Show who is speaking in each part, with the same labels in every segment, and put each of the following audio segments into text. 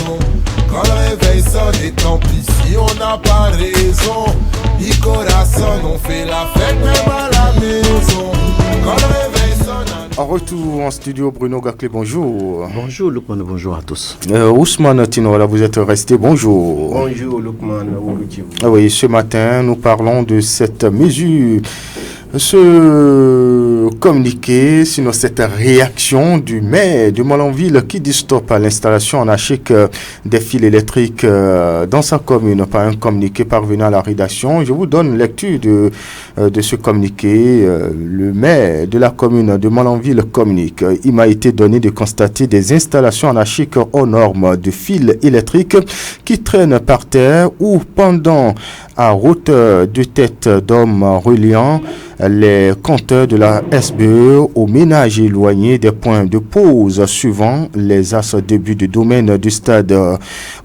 Speaker 1: maison. Quand le réveil sonne et tant pis si on n'a pas raison. Y corazon, on fait la fête même à la maison. Quand le réveil sonne.
Speaker 2: En retour en studio, Bruno Gaclé, bonjour.
Speaker 3: Bonjour Lukman, bonjour à tous.
Speaker 2: Ousmane Tinola, vous êtes resté, bonjour.
Speaker 4: Bonjour Lukman,
Speaker 2: oui, ce matin, nous parlons de cette mesure. Ce communiqué, sinon cette réaction du maire de Malanville qui dit stop à l'installation anarchique des fils électriques dans sa commune par un communiqué parvenant à la rédaction. Je vous donne lecture de ce communiqué. Le maire de la commune de Malanville communique. Il m'a été donné de constater des installations anarchiques aux normes de fils électriques qui traînent par terre ou pendant à hauteur de tête d'homme reliant les compteurs de la SBE aux ménages éloignés des points de pause suivant les axes de but de domaine du stade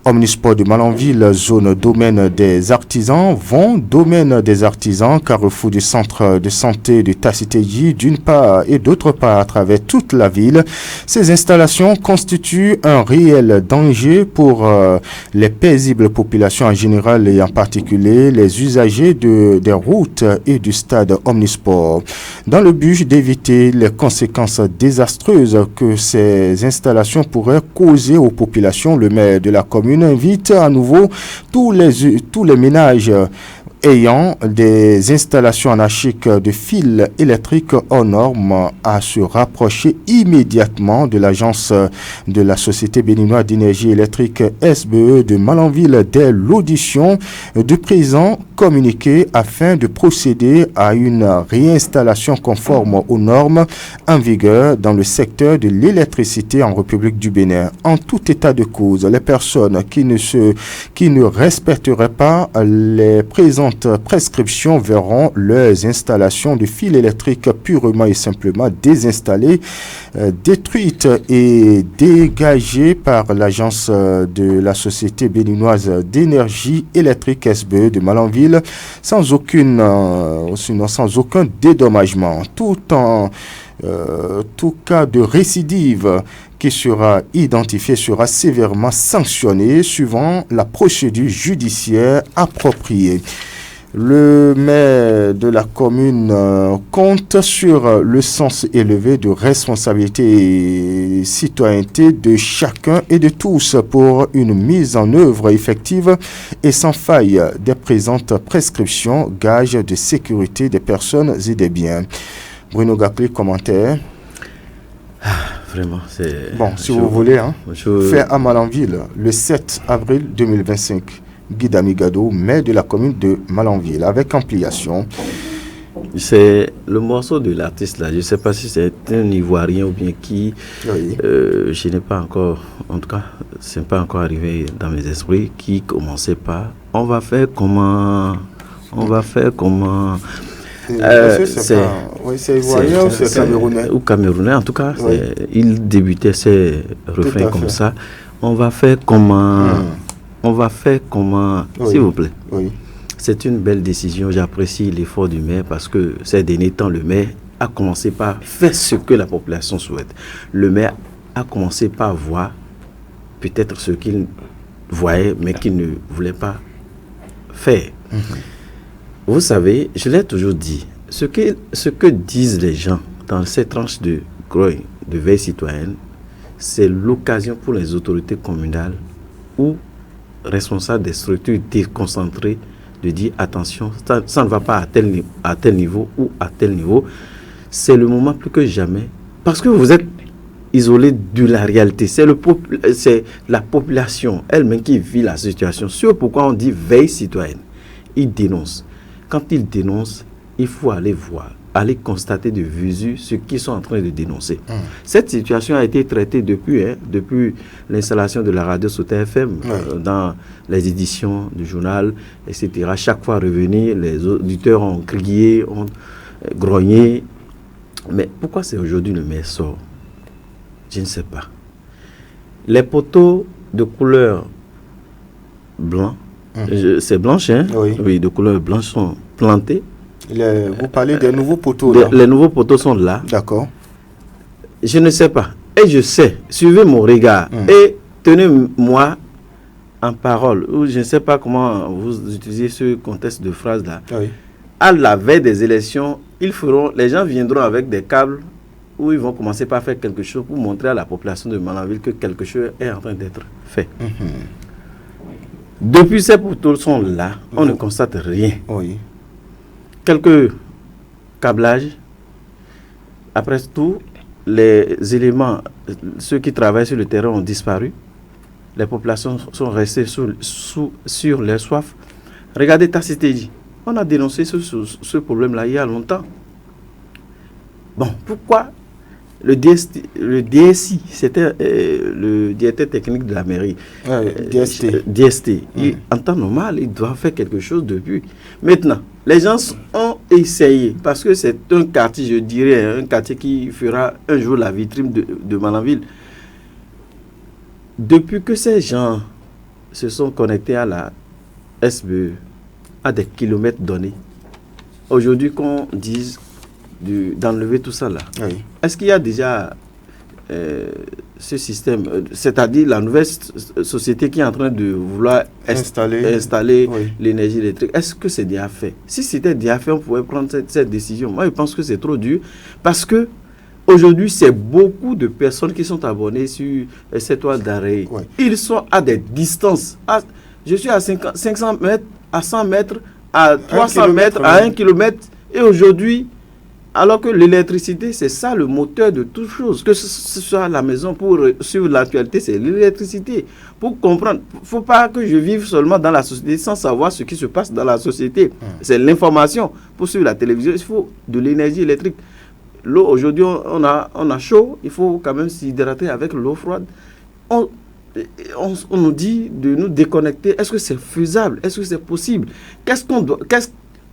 Speaker 2: Omnisport de Malanville, zone domaine des artisans, vont domaine des artisans, carrefour du centre de santé de Tacitéji d'une part et d'autre part à travers toute la ville. Ces installations constituent un réel danger pour les paisibles populations en général et en particulier les usagers des routes et du stade Omnisport. Dans le but d'éviter les conséquences désastreuses que ces installations pourraient causer aux populations, le maire de la commune invite à nouveau tous les ménages ayant des installations anarchiques de fils électriques aux normes à se rapprocher immédiatement de l'agence de la Société béninoise d'énergie électrique SBE de Malanville dès l'audition du présent communiqué afin de procéder à une réinstallation conforme aux normes en vigueur dans le secteur de l'électricité en République du Bénin. En tout état de cause, les personnes qui ne respecteraient pas les présentes prescriptions verront leurs installations de fils électriques purement et simplement désinstallées, détruites et dégagées par l'agence de la Société béninoise d'énergie électrique SBE de Malanville sans aucun dédommagement. Tout cas de récidive qui sera identifié sera sévèrement sanctionné suivant la procédure judiciaire appropriée. Le maire de la commune compte sur le sens élevé de responsabilité et citoyenneté de chacun et de tous pour une mise en œuvre effective et sans faille des présentes prescriptions, gage de sécurité des personnes et des biens. Bruno Gaclé, commentaire.
Speaker 3: Vraiment, c'est...
Speaker 2: Bon, si vous voulez, fait à Malanville le 7 avril 2025. Guy Damigado, maire de la commune de Malanville, avec ampliation.
Speaker 3: C'est le morceau de l'artiste là. Je ne sais pas si c'est un Ivoirien ou bien qui. Oui. Je n'ai pas encore, en tout cas, ce n'est pas encore arrivé dans mes esprits, qui commençait par on va faire comment.
Speaker 2: C'est ivoirien ou c'est camerounais?
Speaker 3: Ou camerounais, en tout cas, oui. Il débutait ses refrains comme ça. On va faire comment. On va faire comment, oui. S'il vous plaît.
Speaker 2: Oui.
Speaker 3: C'est une belle décision. J'apprécie l'effort du maire parce que ces derniers temps, le maire a commencé par faire ce que la population souhaite. Le maire a commencé par voir peut-être ce qu'il voyait, mais qu'il ne voulait pas faire. Vous savez, je l'ai toujours dit, ce que disent les gens dans ces tranches de grogne, de veille citoyenne, c'est l'occasion pour les autorités communales ou responsables des structures déconcentrées de dire attention, ça ne va pas à tel niveau ou à tel niveau. C'est le moment plus que jamais, parce que vous êtes isolé de la réalité. C'est la population elle-même qui vit la situation. C'est pourquoi on dit veille citoyenne. Ils dénoncent. Quand ils dénoncent, il faut aller voir, aller constater de visu ce qu'ils sont en train de dénoncer. Cette situation a été traitée depuis l'installation de la radio sur TFM, dans les éditions du journal, etc. Chaque fois revenu, les auditeurs ont crié, ont grogné. Mais pourquoi c'est aujourd'hui le maire sort? Je ne sais pas. Les poteaux de couleur blanc, c'est blanche, hein? Oui, de couleur blanche sont plantés.
Speaker 2: Vous parlez des nouveaux poteaux là.
Speaker 3: Les nouveaux poteaux sont là.
Speaker 2: D'accord.
Speaker 3: Je ne sais pas. Et je sais, suivez mon regard et tenez-moi en parole, ou je ne sais pas comment vous utilisez ce contexte de phrase-là.
Speaker 2: Oui.
Speaker 3: À la veille des élections, les gens viendront avec des câbles où ils vont commencer par faire quelque chose pour montrer à la population de Malanville que quelque chose est en train d'être fait. Depuis ces poteaux-là, on ne constate rien.
Speaker 2: Oui.
Speaker 3: Quelques câblages. Après tout, les éléments, ceux qui travaillent sur le terrain ont disparu. Les populations sont restées sur leur soif. Regardez Tassétéji. On a dénoncé ce problème-là il y a longtemps. Bon, pourquoi le DSI, c'était le directeur technique de la mairie, DST. En temps normal, il doit faire quelque chose depuis. Maintenant, les gens ont essayé, parce que c'est un quartier, je dirais, un quartier qui fera un jour la vitrine de Malanville. Depuis que ces gens se sont connectés à la SBE, à des kilomètres donnés, aujourd'hui qu'on dise d'enlever tout ça là, oui. Est-ce qu'il y a déjà ce système, c'est-à-dire la nouvelle société qui est en train de vouloir installer oui. l'énergie électrique, est-ce que c'est déjà fait? Si c'était déjà fait, on pourrait prendre cette décision. Moi, je pense que c'est trop dur parce que aujourd'hui, c'est beaucoup de personnes qui sont abonnées sur cette toile d'arrêt. Oui. Ils sont à des distances. Je suis à 500 mètres, à 100 mètres, à 300 mètres, à 1 kilomètre. Et aujourd'hui, alors que l'électricité, c'est ça le moteur de toute chose. Que ce soit à la maison pour suivre l'actualité, c'est l'électricité. Pour comprendre, il ne faut pas que je vive seulement dans la société sans savoir ce qui se passe dans la société. C'est l'information. Pour suivre la télévision, il faut de l'énergie électrique. L'eau, aujourd'hui, on a chaud, il faut quand même s'hydrater avec l'eau froide. On nous dit de nous déconnecter. Est-ce que c'est faisable? Est-ce que c'est possible?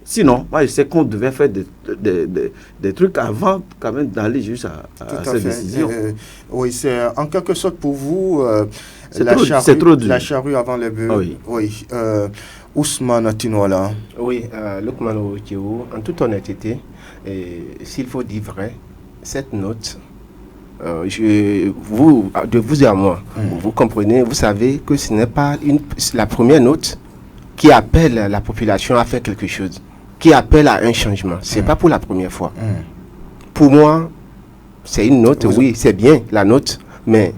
Speaker 3: Sinon, moi, je sais qu'on devait faire des trucs avant quand même d'aller juste à cette décision.
Speaker 2: Oui, c'est en quelque sorte pour vous la charrue avant les bœufs. Oui. Ousmane Tinouala.
Speaker 4: Oui, Lukman Okiou, en toute honnêteté, s'il faut dire vrai, cette note, de vous et à moi, vous comprenez, vous savez que ce n'est pas la première note qui appelle la population à faire quelque chose, qui appelle à un changement. Ce n'est pas pour la première fois. Pour moi, c'est une note, oui, c'est bien la note, mais...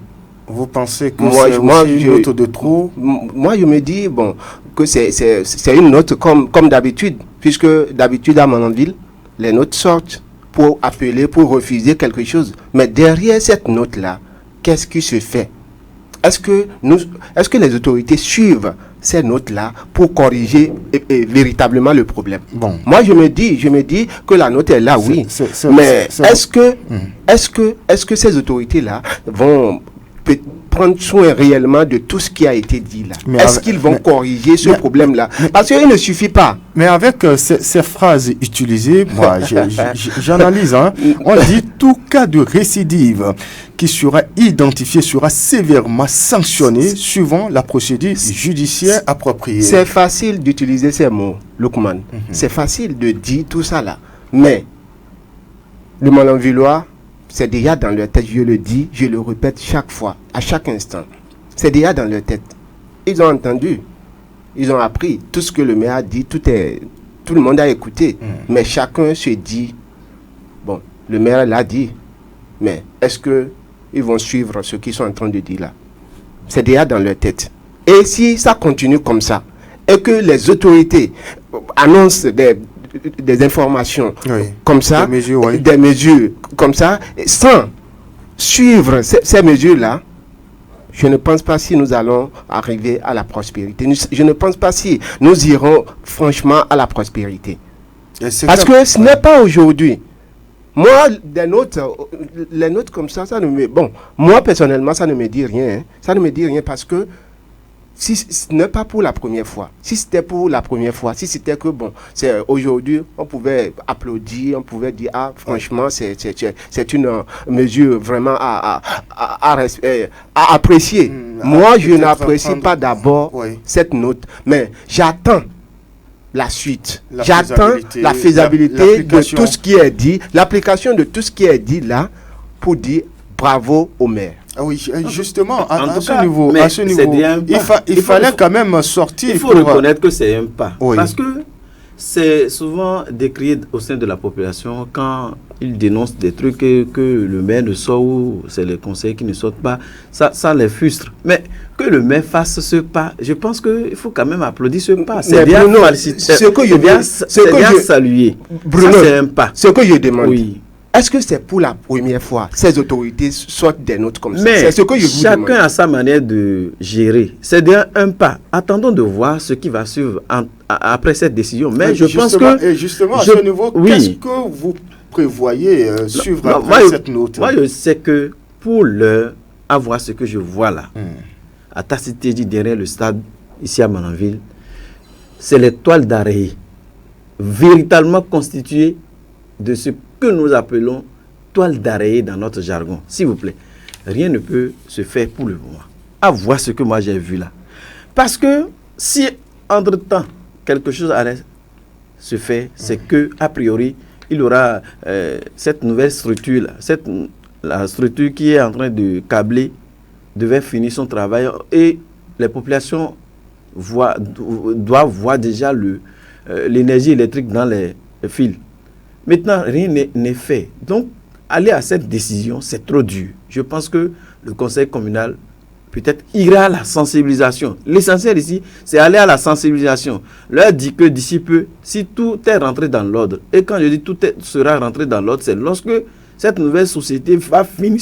Speaker 2: Vous pensez que c'est une note de trop?
Speaker 4: Moi, je me dis, bon, que c'est une note comme d'habitude, puisque d'habitude à Malanville, les notes sortent pour appeler, pour refuser quelque chose. Mais derrière cette note-là, qu'est-ce qui se fait? Est-ce que les autorités suivent ces notes-là pour corriger véritablement le problème?
Speaker 2: Bon.
Speaker 4: Moi, je me dis que la note est là, oui. Mais est-ce que ces autorités-là vont prendre soin réellement de tout ce qui a été dit là? Est-ce qu'ils vont corriger ce problème-là? Parce qu'il ne suffit pas.
Speaker 2: Mais avec ces phrases utilisées, moi, j'analyse. On dit tout cas de récidive qui sera identifié sera sévèrement sanctionné suivant la procédure judiciaire appropriée.
Speaker 4: C'est facile d'utiliser ces mots, Lukman. C'est facile de dire tout ça là. Mais le Malanvillois, c'est déjà dans leur tête, je le dis, je le répète chaque fois, à chaque instant. C'est déjà dans leur tête. Ils ont entendu, ils ont appris tout ce que le maire a dit, tout le monde a écouté. Mais chacun se dit, bon, le maire l'a dit, mais est-ce qu'ils vont suivre ce qu'ils sont en train de dire là? C'est déjà dans leur tête. Et si ça continue comme ça, et que les autorités annoncent des informations comme ça, des mesures comme ça, sans suivre ces mesures-là, je ne pense pas si nous allons arriver à la prospérité. Je ne pense pas si nous irons franchement à la prospérité. Parce que ce n'est pas aujourd'hui. Moi, les notes comme ça ne me... Bon, moi personnellement, ça ne me dit rien. Hein. Ça ne me dit rien parce que si ce n'est pas pour la première fois, si c'était pour la première fois, si c'était que bon, c'est aujourd'hui, on pouvait applaudir, on pouvait dire, ah, franchement, c'est une mesure vraiment à apprécier. Moi, je n'apprécie pas d'abord cette note, mais j'attends la suite. J'attends la faisabilité de tout ce qui est dit, l'application de tout ce qui est dit là, pour dire bravo au maire.
Speaker 2: Ah oui, justement,
Speaker 3: En
Speaker 2: à
Speaker 3: tout
Speaker 2: ce
Speaker 3: cas,
Speaker 2: niveau,
Speaker 3: mais
Speaker 2: à ce
Speaker 3: c'est
Speaker 2: niveau,
Speaker 3: déjà un pas.
Speaker 2: il fallait quand même sortir.
Speaker 3: Il faut
Speaker 2: pour,
Speaker 3: reconnaître que c'est un pas.
Speaker 2: Oui.
Speaker 3: Parce que c'est souvent décrié au sein de la population quand ils dénoncent des trucs que le maire ne sort ou c'est les conseils qui ne sortent pas. Ça les frustre. Mais que le maire fasse ce pas, je pense qu'il faut quand même applaudir ce pas. C'est bien salué.
Speaker 4: Bruno,
Speaker 3: ça, c'est un pas.
Speaker 4: Ce que je demande.
Speaker 3: Oui.
Speaker 4: Est-ce que c'est pour la première fois ces autorités sortent des notes comme ça?
Speaker 3: Mais
Speaker 4: C'est ce que je vous demande.
Speaker 3: chacun a sa manière de gérer. C'est déjà un pas. Attendons de voir ce qui va suivre après cette décision. Mais je pense que...
Speaker 2: Et justement, à ce niveau, qu'est-ce que vous prévoyez suivre après cette note?
Speaker 3: Moi, je sais que pour l'heure, à voir ce que je vois là, à Tacitegi, derrière le stade, ici à Malanville, c'est les toiles d'arrêt véritablement constituées de ce que nous appelons toile d'araignée dans notre jargon. S'il vous plaît, rien ne peut se faire pour le moment. À voir ce que moi j'ai vu là. Parce que si entre-temps quelque chose allait se faire, c'est que a priori, il y aura cette nouvelle structure là, la structure qui est en train de câbler devait finir son travail et les populations doivent voir déjà l'énergie électrique dans les fils. Maintenant, rien n'est fait. Donc, aller à cette décision, c'est trop dur. Je pense que le conseil communal, peut-être, ira à la sensibilisation. L'essentiel ici, c'est aller à la sensibilisation. Leur dit que d'ici peu, si tout est rentré dans l'ordre, et quand je dis tout sera rentré dans l'ordre, c'est lorsque cette nouvelle société va finir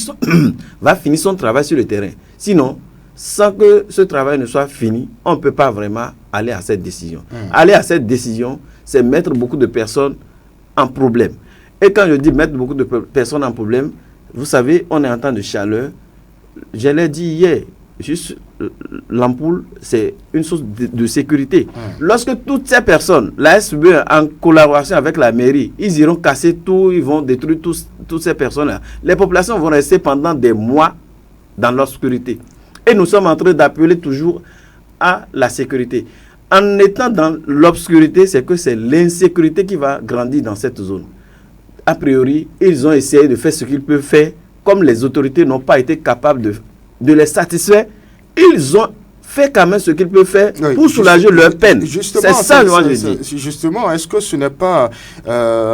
Speaker 3: son travail sur le terrain. Sinon, sans que ce travail ne soit fini, on ne peut pas vraiment aller à cette décision. Aller à cette décision, c'est mettre beaucoup de personnes en problème. Et quand je dis mettre beaucoup de personnes en problème, vous savez, on est en temps de chaleur. Je l'ai dit hier, juste l'ampoule, c'est une source de sécurité. Lorsque toutes ces personnes, la SB en collaboration avec la mairie, ils iront casser tout, ils vont détruire toutes ces personnes-là. Les populations vont rester pendant des mois dans l'obscurité. Et nous sommes en train d'appeler toujours à la sécurité. En étant dans l'obscurité, c'est que c'est l'insécurité qui va grandir dans cette zone. A priori, ils ont essayé de faire ce qu'ils peuvent faire. Comme les autorités n'ont pas été capables de les satisfaire, ils ont fait quand même ce qu'ils peuvent faire pour soulager leur peine. C'est ça, moi, je dis.
Speaker 2: Justement, est-ce que ce n'est pas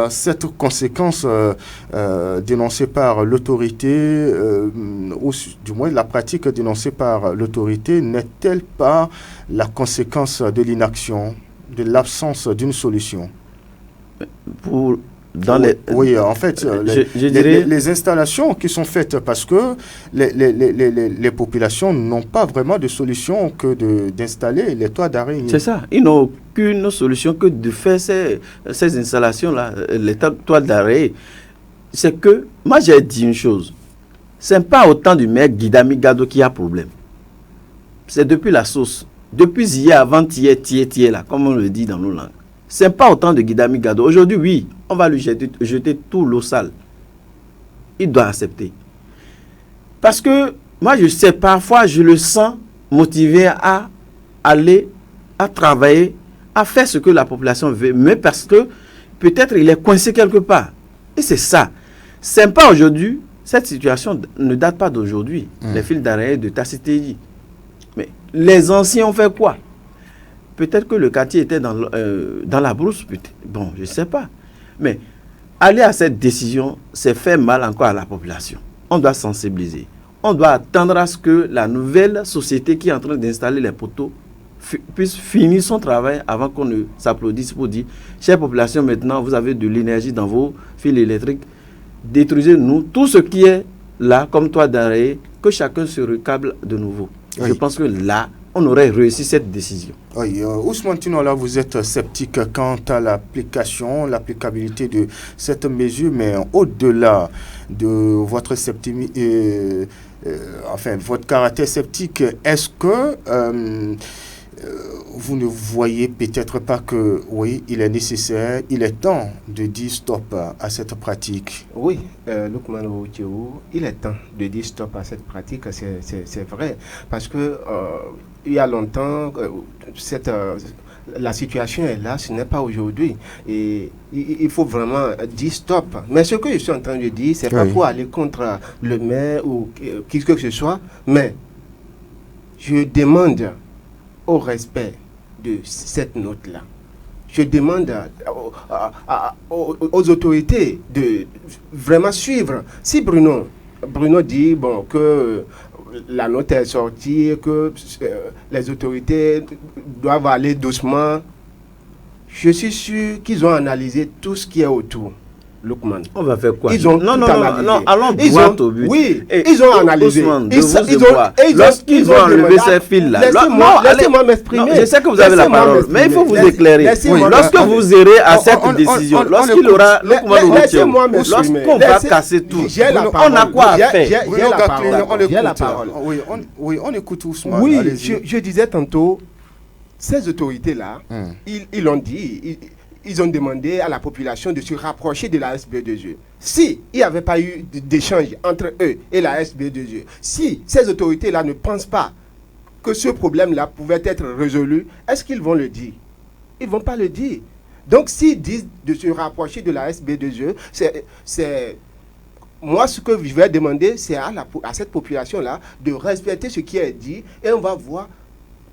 Speaker 2: cette conséquence dénoncée par l'autorité, ou du moins la pratique dénoncée par l'autorité, n'est-elle pas la conséquence de l'inaction, de l'absence d'une solution? Oui, en fait, les installations qui sont faites parce que les populations n'ont pas vraiment de solution que d'installer les toits d'araignée.
Speaker 3: C'est ça. Ils n'ont aucune solution que de faire ces installations-là, les toits d'araignée. C'est que, moi j'ai dit une chose, ce n'est pas autant du maire Guidami Gado qui a problème. C'est depuis la source. Depuis hier, avant-hier, tiers là, comme on le dit dans nos langues. Ce n'est pas autant de Guidami Gado. Aujourd'hui, oui, on va lui jeter tout l'eau sale. Il doit accepter. Parce que moi, je sais, parfois, je le sens motivé à aller, à travailler, à faire ce que la population veut. Mais parce que peut-être il est coincé quelque part. Et c'est ça. C'est pas aujourd'hui. Cette situation ne date pas d'aujourd'hui. Les fils d'arrêt de Tacitegi. Mais les anciens ont fait quoi? Peut-être que le quartier était dans la brousse. Bon, je ne sais pas. Mais aller à cette décision, c'est faire mal encore à la population. On doit sensibiliser. On doit attendre à ce que la nouvelle société qui est en train d'installer les poteaux puisse finir son travail avant qu'on ne s'applaudisse pour dire, chère population, maintenant vous avez de l'énergie dans vos fils électriques. Détruisez-nous tout ce qui est là, comme toi d'arrêt, que chacun se recable de nouveau. Oui. Je pense que là, on aurait réussi cette décision.
Speaker 2: Oui, Ousmane Tino, là, vous êtes sceptique quant à l'applicabilité de cette mesure, mais au-delà de votre votre caractère sceptique, est-ce que vous ne voyez peut-être pas que, oui, il est nécessaire, il est temps de dire stop à cette pratique?
Speaker 4: Oui, Lukman Routiou, il est temps de dire stop à cette pratique, c'est vrai, parce que il y a longtemps, la situation est là, ce n'est pas aujourd'hui. Et il faut vraiment dire stop. Mais ce que je suis en train de dire, c'est pas pour aller contre le maire ou qui que ce soit, mais je demande au respect de cette note-là. Je demande aux autorités de vraiment suivre. Si Bruno dit que la note est sortie, que les autorités doivent aller doucement, je suis sûr qu'ils ont analysé tout ce qui est autour. Lookman.
Speaker 3: On va faire quoi?
Speaker 4: Ils ont
Speaker 3: non, allons droit au but.
Speaker 4: Oui, ils ont analysé.
Speaker 3: Lorsqu'ils vont enlever ces fils-là.
Speaker 4: Laissez-moi m'exprimer.
Speaker 3: Je sais que vous avez la parole, mais il faut vous éclairer. Lorsque vous irez à cette décision, lorsqu'il aura lorsqu'on va casser tout, on a quoi à faire?
Speaker 4: J'ai la parole.
Speaker 2: Oui, on écoute Ousmane.
Speaker 4: Oui, je disais tantôt, ces autorités-là, ils l'ont dit. Ils ont demandé à la population de se rapprocher de la SB2E. Si il n'y avait pas eu d'échange entre eux et la SB2E, si ces autorités-là ne pensent pas que ce problème-là pouvait être résolu, est-ce qu'ils vont le dire? Ils ne vont pas le dire. Donc, s'ils disent de se rapprocher de la SB2E, c'est moi, ce que je vais demander, c'est à cette population-là de respecter ce qui est dit et on va voir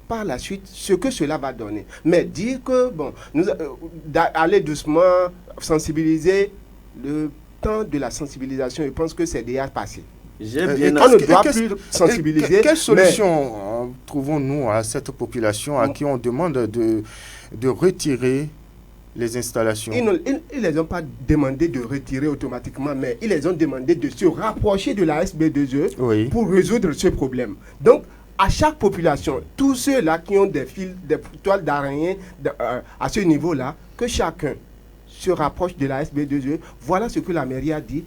Speaker 4: par la suite ce que cela va donner. Mais dire que, aller doucement, sensibiliser, le temps de la sensibilisation, je pense que c'est déjà passé. On ne doit plus sensibiliser.
Speaker 2: Quelle solution trouvons-nous à cette population à qui on demande de retirer les installations?
Speaker 4: Ils ne les ont pas demandé de retirer automatiquement, mais ils les ont demandé de se rapprocher de la SB2E pour résoudre ce problème. Donc, à chaque population, tous ceux-là qui ont des fils, des toiles d'araignée à ce niveau-là, que chacun se rapproche de la SB2E. Voilà ce que la mairie a dit.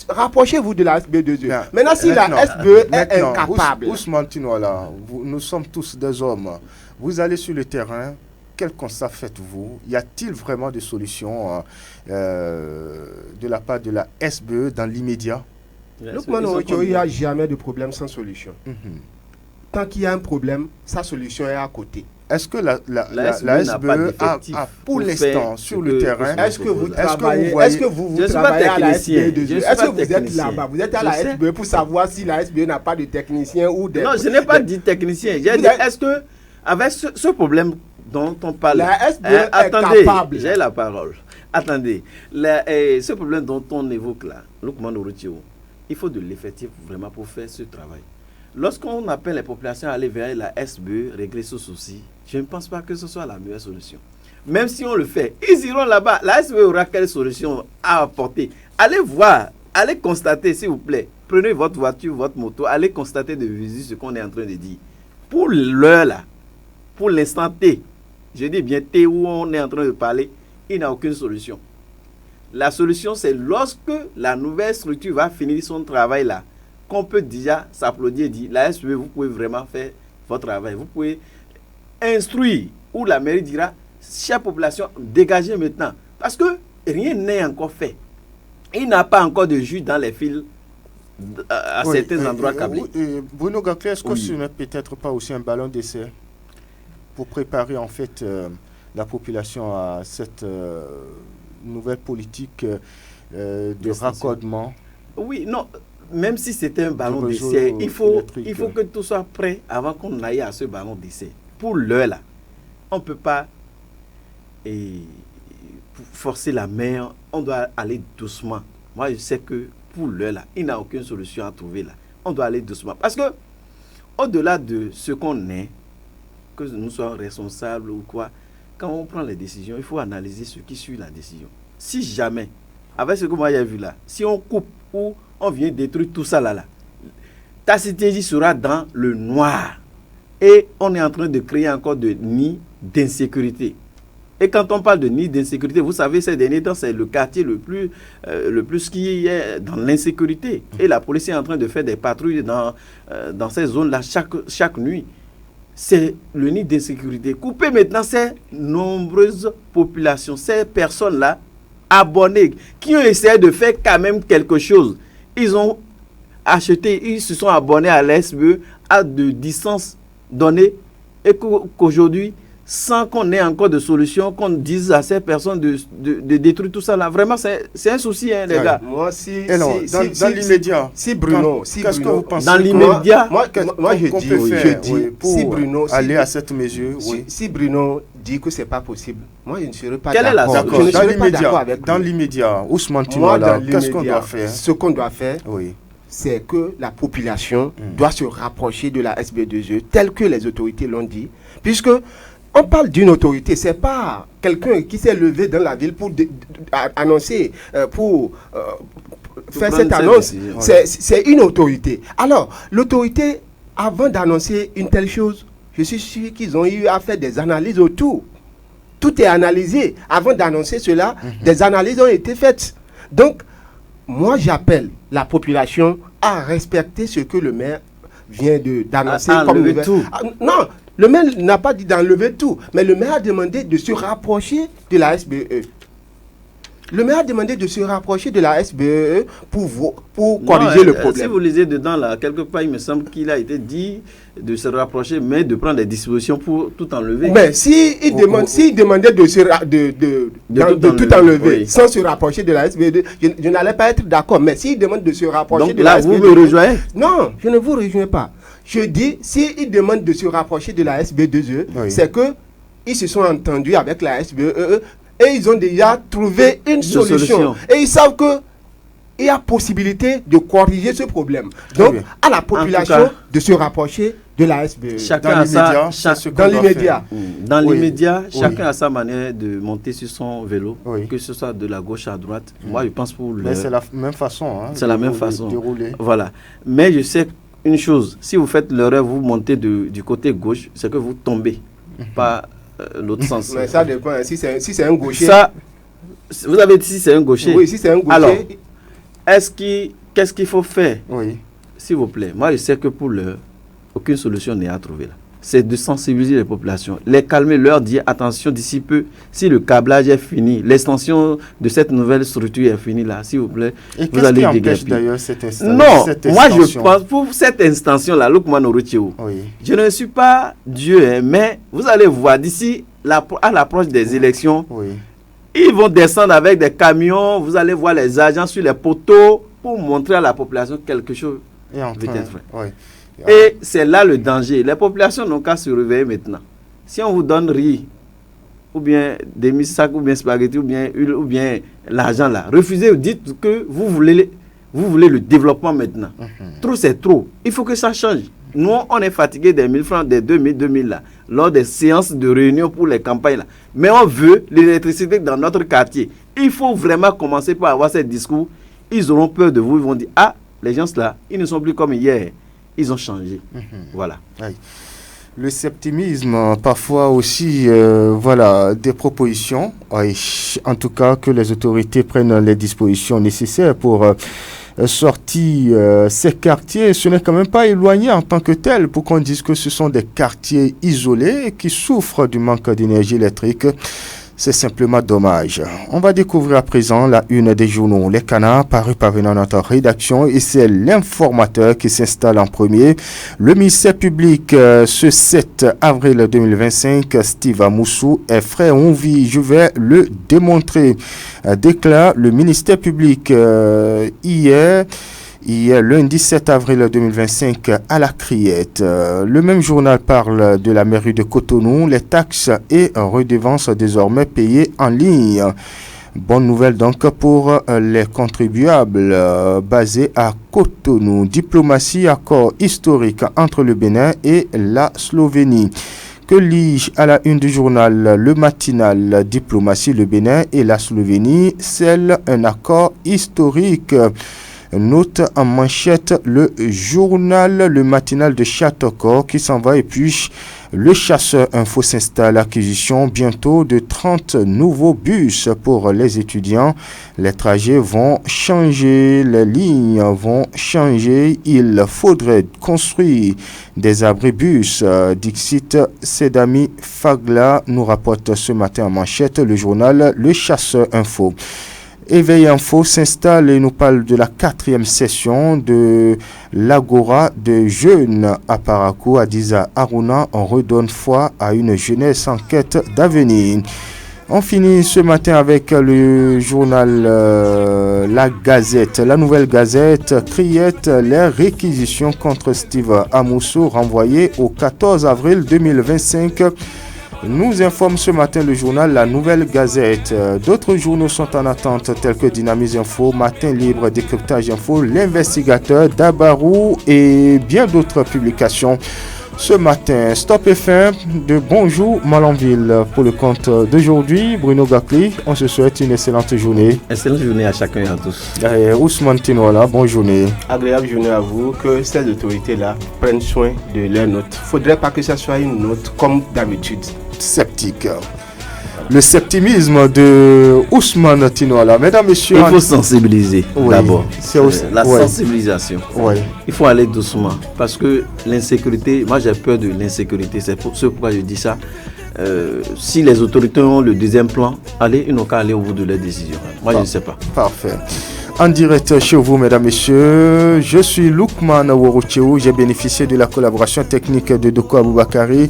Speaker 4: Rapprochez-vous de la SB2E. Maintenant, si la SBE est incapable...
Speaker 2: Ousmane Tinoala, nous sommes tous des hommes. Vous allez sur le terrain, quel constat faites-vous? Y a-t-il vraiment des solutions de la part de la SBE dans l'immédiat?
Speaker 4: Il n'y a jamais de problème sans solution. Tant qu'il y a un problème, sa solution est à côté.
Speaker 2: Est-ce que la SBE a pour l'instant sur le terrain...
Speaker 4: Est-ce que vous travaillez à la SBE? Est-ce que vous êtes là-bas? Vous êtes à la SBE pour savoir si la SBE n'a pas de technicien ou des...
Speaker 3: Non, je n'ai pas dit technicien. J'ai dit, est-ce que, avec ce problème dont on parle...
Speaker 4: La SBE est capable.
Speaker 3: J'ai la parole. Attendez. Ce problème dont on évoque là, Loukman Oroutio, il faut de l'effectif vraiment pour faire ce travail. Lorsqu'on appelle les populations à aller vers la SBE, régler ce souci, je ne pense pas que ce soit la meilleure solution. Même si on le fait, ils iront là-bas. La SBE aura quelle solution à apporter? Allez voir, allez constater, s'il vous plaît. Prenez votre voiture, votre moto, allez constater de visu ce qu'on est en train de dire. Pour l'heure là, pour l'instant T, je dis bien T où on est en train de parler, il n'y a aucune solution. La solution, c'est lorsque la nouvelle structure va finir son travail là, qu'on peut déjà s'applaudir et dire, la SBE, vous pouvez vraiment faire votre travail. Vous pouvez instruire, ou la mairie dira, chère population, dégagez maintenant. Parce que rien n'est encore fait. Il n'a pas encore de jus dans les fils à certains endroits câblés.
Speaker 2: Bruno Gaclé, est-ce que ce n'est peut-être pas aussi un ballon d'essai pour préparer en fait la population à cette nouvelle politique de raccordement?
Speaker 3: Oui, non, même si c'était un ballon d'essai, il faut que tout soit prêt avant qu'on aille à ce ballon d'essai. Pour l'heure là, on ne peut pas forcer la main, on doit aller doucement. Moi je sais que pour l'heure là, il n'y a aucune solution à trouver là. On doit aller doucement. Parce que au-delà de ce qu'on est, que nous soyons responsables ou quoi, quand on prend les décisions, il faut analyser ce qui suit la décision. Si jamais, avec ce que moi j'ai vu là, si on coupe ou on vient détruire tout ça là, ta stratégie sera dans le noir. Et on est en train de créer encore de nids d'insécurité. Et quand on parle de nids d'insécurité, vous savez, ces derniers temps, c'est le quartier le plus qui est dans l'insécurité. Et la police est en train de faire des patrouilles dans ces zones-là chaque nuit. C'est le nid d'insécurité. Couper maintenant ces nombreuses populations, ces personnes-là, abonnés, qui ont essayé de faire quand même quelque chose. Ils ont acheté, ils se sont abonnés à l'SBE à de distances données et qu'aujourd'hui, sans qu'on ait encore de solution, qu'on dise à ces personnes de détruire tout ça là. Vraiment, c'est un souci, hein, les gars.
Speaker 4: Moi,
Speaker 2: dans l'immédiat,
Speaker 4: Bruno,
Speaker 2: qu'est-ce que vous pensez
Speaker 3: dans l'immédiat,
Speaker 4: moi je dis,
Speaker 2: pour
Speaker 4: si Bruno
Speaker 2: aller à cette mesure,
Speaker 4: si Bruno dit que c'est pas possible, moi je ne serai pas
Speaker 3: Quelle est la
Speaker 4: d'accord.
Speaker 3: solution?
Speaker 4: Je ne serai pas d'accord avec
Speaker 2: dans
Speaker 4: lui.
Speaker 2: l'immédiat, Ousmane
Speaker 4: Moi,
Speaker 2: Timala,
Speaker 4: dans
Speaker 2: qu'est-ce qu'on
Speaker 4: l'immédiat,
Speaker 2: doit faire?
Speaker 4: Ce qu'on doit faire,
Speaker 2: Oui.
Speaker 4: c'est que la population doit se rapprocher de la SB2E, tel que les autorités l'ont dit, puisque on parle d'une autorité, c'est pas quelqu'un qui s'est levé dans la ville pour annoncer, pour faire cette annonce. C'est une autorité. Alors, l'autorité, avant d'annoncer une telle chose, je suis sûr qu'ils ont eu à faire des analyses autour. Tout est analysé. Avant d'annoncer cela, des analyses ont été faites. Donc, moi, j'appelle la population à respecter ce que le maire vient d'annoncer comme nouvelle.
Speaker 3: Tout.
Speaker 4: Non, le maire n'a pas dit d'enlever tout, mais le maire a demandé de se rapprocher de la SBE. Le maire a demandé de se rapprocher de la SBE pour corriger le problème.
Speaker 3: Si vous lisez dedans, là, quelque part, il me semble qu'il a été dit de se rapprocher, mais de prendre des dispositions pour tout enlever.
Speaker 4: Mais s'il demandait de tout enlever, oui, sans se rapprocher de la SBE, je n'allais pas être d'accord. Mais s'il demande de se rapprocher de la SBE...
Speaker 3: Donc là, vous me rejoignez?
Speaker 4: Non, je ne vous rejoins pas. Je dis, s'il demande de se rapprocher de la SB2E, oui, c'est qu'ils se sont entendus avec la SBE et ils ont déjà trouvé une solution. Et ils savent qu'il y a possibilité de corriger ce problème. Donc, à la population de se rapprocher de la SBE.
Speaker 3: Chacun
Speaker 4: dans l'immédiat.
Speaker 3: Dans l'immédiat, chacun a sa manière de monter sur son vélo, que ce soit de la gauche à droite. Moi, je pense pour
Speaker 2: Mais c'est la même façon. Hein,
Speaker 3: c'est la même façon.
Speaker 2: De rouler.
Speaker 3: Voilà. Mais je sais une chose, si vous faites l'erreur, vous montez du côté gauche, c'est que vous tombez, pas l'autre sens.
Speaker 4: Mais ça dépend, si c'est un gaucher.
Speaker 3: Ça, vous avez dit si c'est un gaucher.
Speaker 4: Oui, si c'est un gaucher.
Speaker 3: Alors, qu'est-ce qu'il faut faire?
Speaker 2: Oui.
Speaker 3: S'il vous plaît, moi je sais que pour l'heure, aucune solution n'est à trouver là. C'est de sensibiliser les populations, les calmer, leur dire attention d'ici peu, si le câblage est fini, l'extension de cette nouvelle structure est finie là, s'il vous plaît,
Speaker 2: et
Speaker 3: vous allez
Speaker 2: empêche d'ailleurs cette extension?
Speaker 3: Non, moi je pense pour cette extension là, Lukman Orochio, je ne suis pas Dieu, hein, mais vous allez voir d'ici à l'approche des élections, ils vont descendre avec des camions, vous allez voir les agents sur les poteaux pour montrer à la population quelque chose va être fait. Et c'est là le danger. Les populations n'ont qu'à se réveiller maintenant. Si on vous donne riz, ou bien demi-sac, ou bien spaghetti, ou bien huile, ou bien l'argent là, refusez, dites que vous voulez le développement maintenant. Trop, c'est trop. Il faut que ça change. Nous, on est fatigué des 1000 francs, des 2000 là, lors des séances de réunion pour les campagnes là. Mais on veut l'électricité dans notre quartier. Il faut vraiment commencer par avoir ce discours. Ils auront peur de vous. Ils vont dire, ah, les gens là, ils ne sont plus comme hier. Ils ont changé. Voilà.
Speaker 2: Oui. Le sceptimisme, parfois aussi, des propositions. En tout cas, que les autorités prennent les dispositions nécessaires pour sortir ces quartiers. Ce n'est quand même pas éloigné en tant que tel pour qu'on dise que ce sont des quartiers isolés qui souffrent du manque d'énergie électrique. C'est simplement dommage. On va découvrir à présent la une des journaux Les Canards, paru par notre rédaction, et c'est l'informateur qui s'installe en premier. Le ministère public, ce 7 avril 2025, Steve Amoussou est frais en vie. Je vais le démontrer, déclare le ministère public hier, lundi 7 avril 2025, à la Criette. Le même journal parle de la mairie de Cotonou, les taxes et redevances désormais payées en ligne. Bonne nouvelle donc pour les contribuables basés à Cotonou. Diplomatie, accord historique entre le Bénin et la Slovénie. Que lis-je à la une du journal Le Matinal? Diplomatie, le Bénin et la Slovénie, scellent un accord historique. Note en manchette le journal Le Matinal de Châteaucourt qui s'en va, et puis le Chasseur Info s'installe, acquisition bientôt de 30 nouveaux bus pour les étudiants. Les trajets vont changer, les lignes vont changer, il faudrait construire des abribus. Dixit Sedami Fagla nous rapporte ce matin en manchette le journal Le Chasseur Info. Éveil Info s'installe et nous parle de la 4e session de l'Agora de jeunes à Parakou. Adiza Aruna, on redonne foi à une jeunesse en quête d'avenir. On finit ce matin avec le journal La Gazette. La Nouvelle Gazette criette les réquisitions contre Steve Amousso renvoyées au 14 avril 2025. Nous informe ce matin le journal La Nouvelle Gazette. D'autres journaux sont en attente tels que Dynamise Info, Matin Libre, Décryptage Info, L'Investigateur, Dabarou et bien d'autres publications. Ce matin, Stop FM de Bonjour Malanville pour le compte d'aujourd'hui. Bruno Gakli, on se souhaite une excellente journée.
Speaker 3: Excellente journée à chacun et à tous.
Speaker 2: Ousmane Tinola, bonne journée.
Speaker 4: Agréable journée à vous, que ces autorités-là prennent soin de leurs notes. Faudrait pas que ça soit une note comme d'habitude.
Speaker 2: Sceptique. Le sceptimisme de Ousmane Tinola. Mesdames, Messieurs...
Speaker 3: Il faut sensibiliser d'abord.
Speaker 2: C'est aussi,
Speaker 3: la sensibilisation.
Speaker 2: Oui.
Speaker 3: Il faut aller doucement. Parce que l'insécurité, moi j'ai peur de l'insécurité. C'est pourquoi je dis ça. Si les autorités ont le deuxième plan, ils n'ont qu'à aller au bout de leurs décisions. Moi je ne sais pas. Parfait.
Speaker 2: En direct chez vous, mesdames, messieurs, je suis Lukman Worocheou. J'ai bénéficié de la collaboration technique de Doko Aboubakari.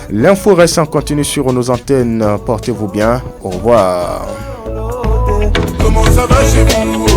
Speaker 2: L'info reste en continu sur nos antennes. Portez-vous bien. Au revoir.
Speaker 1: Comment ça va chez vous?